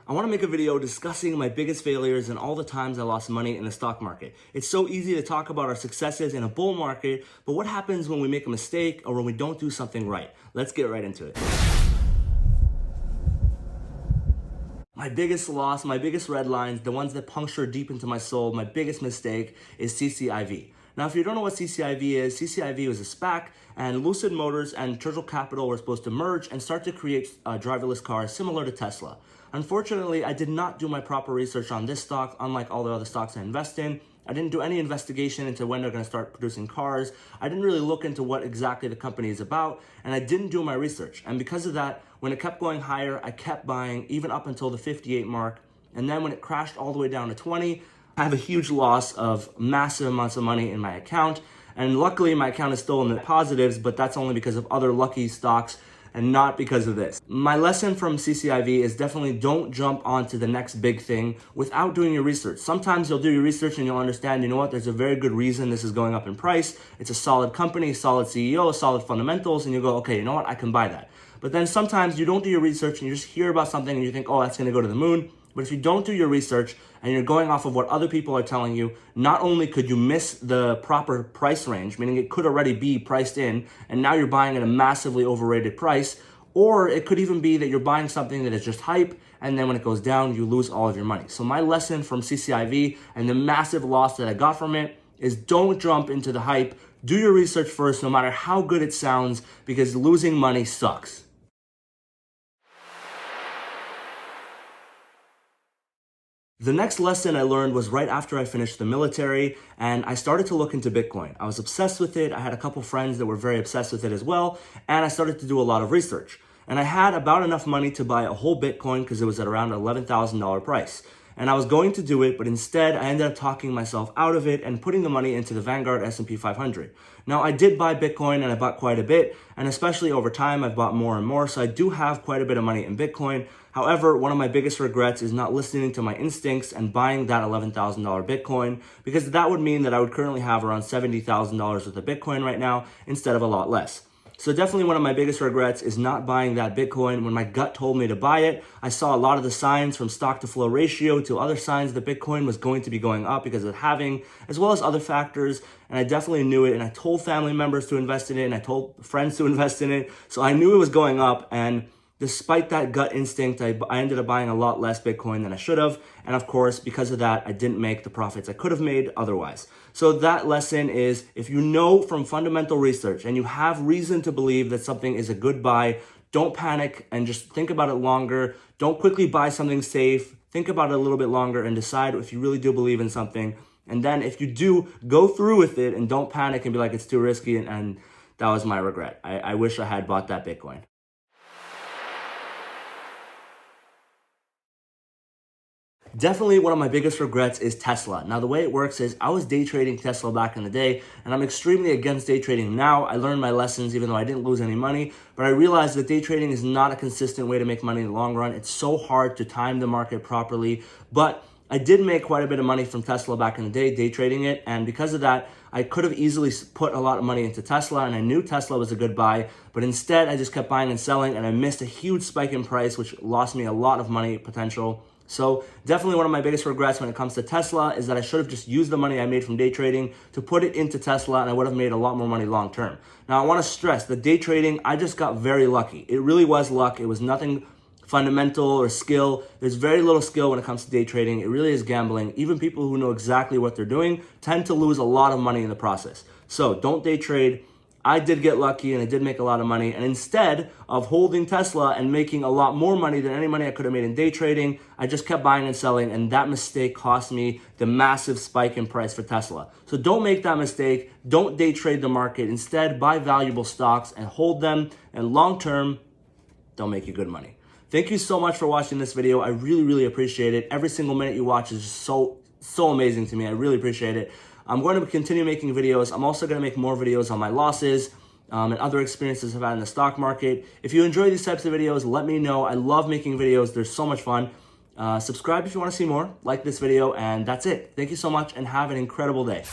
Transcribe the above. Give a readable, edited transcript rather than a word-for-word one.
I want to make a video discussing my biggest failures and all the times I lost money in the stock market. It's so easy to talk about our successes in a bull market, but what happens when we make a mistake or when we don't do something right? Let's get right into it. My biggest loss, my biggest red lines, the ones that puncture deep into my soul, my biggest mistake is CCIV. Now, if you don't know what CCIV is, CCIV was a SPAC, and Lucid Motors and Churchill Capital were supposed to merge and start to create driverless cars similar to Tesla. Unfortunately, I did not do my proper research on this stock, unlike all the other stocks I invest in. I didn't do any investigation into when they're going to start producing cars. I didn't really look into what exactly the company is about, and I didn't do my research. And because of that, when it kept going higher, I kept buying even up until the 58 mark. And then when it crashed all the way down to 20, I have a huge loss of massive amounts of money in my account. And luckily, my account is still in the positives, but that's only because of other lucky stocks and not because of this. My lesson from CCIV is definitely don't jump onto the next big thing without doing your research. Sometimes you'll do your research and you'll understand, you know what, there's a very good reason this is going up in price. It's a solid company, solid CEO, solid fundamentals, and you go, okay, you know what, I can buy that. But then sometimes you don't do your research and you just hear about something and you think, oh, that's gonna go to the moon. But if you don't do your research and you're going off of what other people are telling you, not only could you miss the proper price range, meaning it could already be priced in, and now you're buying at a massively overrated price, or it could even be that you're buying something that is just hype, and then when it goes down, you lose all of your money. So my lesson from CCIV and the massive loss that I got from it is don't jump into the hype. Do your research first, no matter how good it sounds, because losing money sucks. The next lesson I learned was right after I finished the military, and I started to look into Bitcoin. I was obsessed with it. I had a couple friends that were very obsessed with it as well, and I started to do a lot of research. And I had about enough money to buy a whole Bitcoin because it was at around an $11,000 price. And I was going to do it, but instead I ended up talking myself out of it and putting the money into the Vanguard S&P 500. Now, I did buy Bitcoin and I bought quite a bit, and especially over time, I've bought more and more, so I do have quite a bit of money in Bitcoin. However, one of my biggest regrets is not listening to my instincts and buying that $11,000 Bitcoin, because that would mean that I would currently have around $70,000 worth of Bitcoin right now instead of a lot less. So definitely one of my biggest regrets is not buying that Bitcoin when my gut told me to buy it. I saw a lot of the signs from stock to flow ratio to other signs that Bitcoin was going to be going up because of halving, as well as other factors. And I definitely knew it. And I told family members to invest in it, and I told friends to invest in it. So I knew it was going up. And despite that gut instinct, I ended up buying a lot less Bitcoin than I should have. And of course, because of that, I didn't make the profits I could have made otherwise. So that lesson is, if you know from fundamental research and you have reason to believe that something is a good buy, don't panic and just think about it longer. Don't quickly buy something safe. Think about it a little bit longer and decide if you really do believe in something. And then if you do, go through with it and don't panic and be like, it's too risky. And that was my regret. I wish I had bought that Bitcoin. Definitely one of my biggest regrets is Tesla. Now, the way it works is I was day trading Tesla back in the day, and I'm extremely against day trading now. I learned my lessons even though I didn't lose any money, but I realized that day trading is not a consistent way to make money in the long run. It's so hard to time the market properly, but I did make quite a bit of money from Tesla back in the day trading it, and because of that, I could have easily put a lot of money into Tesla, and I knew Tesla was a good buy, but instead I just kept buying and selling, and I missed a huge spike in price, which lost me a lot of money potential. So definitely one of my biggest regrets when it comes to Tesla is that I should have just used the money I made from day trading to put it into Tesla, and I would have made a lot more money long term. Now, I want to stress that day trading, I just got very lucky. It really was luck. It was nothing fundamental or skill. There's very little skill when it comes to day trading. It really is gambling. Even people who know exactly what they're doing tend to lose a lot of money in the process. So don't day trade. I did get lucky and I did make a lot of money. And instead of holding Tesla and making a lot more money than any money I could have made in day trading, I just kept buying and selling. And that mistake cost me the massive spike in price for Tesla. So don't make that mistake. Don't day trade the market. Instead, buy valuable stocks and hold them. And long term, they'll make you good money. Thank you so much for watching this video. I really, really appreciate it. Every single minute you watch is just so amazing to me. I really appreciate it. I'm going to continue making videos. I'm also going to make more videos on my losses and other experiences I've had in the stock market. If you enjoy these types of videos, let me know. I love making videos. They're so much fun. Subscribe if you want to see more. Like this video, and that's it. Thank you so much, and have an incredible day.